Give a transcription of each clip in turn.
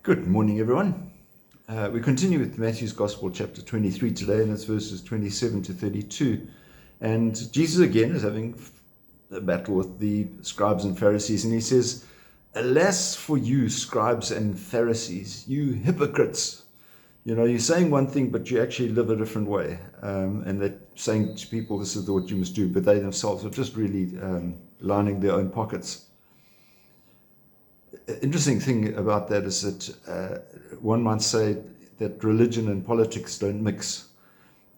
Good morning, everyone. We continue with Matthew's Gospel, chapter 23 today, and it's verses 27 to 32. And Jesus again is having a battle with the scribes and Pharisees, and he says, "Alas for you, scribes and Pharisees, you hypocrites! You're saying one thing, but you actually live a different way." And they're saying to people, this is what you must do, but they themselves are just really lining their own pockets. Interesting thing about that is that one might say that religion and politics don't mix,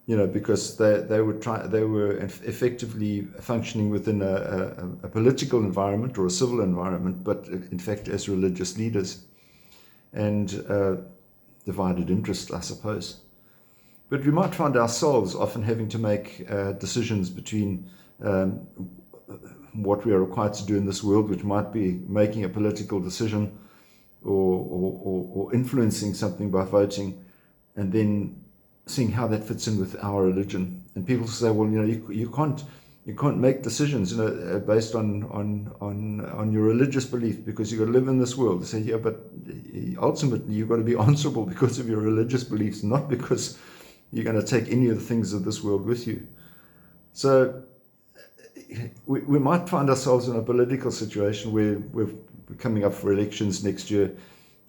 because they were effectively functioning within a political environment or a civil environment, but in fact as religious leaders, and divided interest, I suppose. But we might find ourselves often having to make decisions between what we are required to do in this world, which might be making a political decision or influencing something by voting, and then seeing how that fits in with our religion. And people say, well, you can't make decisions, based on your religious belief, because you've got to live in this world. They say, yeah, but ultimately you've got to be answerable because of your religious beliefs, not because you're going to take any of the things of this world with you. So we might find ourselves in a political situation where we're coming up for elections next year,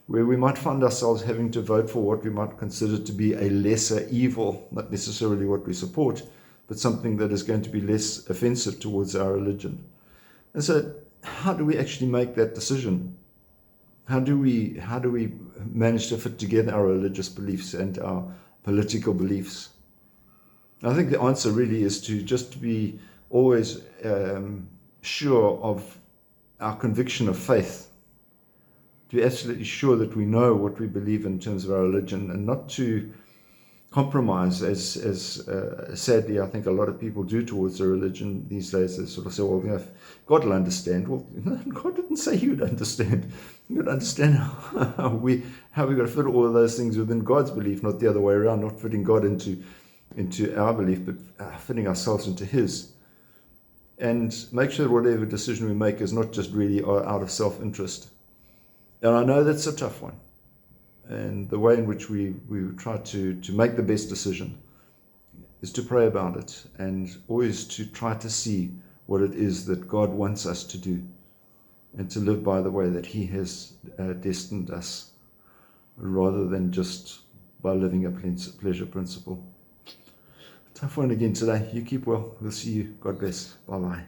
where we might find ourselves having to vote for what we might consider to be a lesser evil, not necessarily what we support, but something that is going to be less offensive towards our religion. And so how do we actually make that decision? How do we manage to fit together our religious beliefs and our political beliefs? I think the answer really is to just be always sure of our conviction of faith, to be absolutely sure that we know what we believe in terms of our religion, and not to compromise, as sadly I think a lot of people do towards their religion these days. They sort of say, well, God will understand. Well, God didn't say He would understand. You would understand how we got to fit all of those things within God's belief, not the other way around, not fitting God into our belief, but fitting ourselves into His. And make sure that whatever decision we make is not just really out of self-interest. And I know that's a tough one. And the way in which we try to make the best decision is to pray about it, and always to try to see what it is that God wants us to do, and to live by the way that He has destined us, rather than just by living a pleasure principle. Tough one again today. You keep well. We'll see you. God bless. Bye-bye.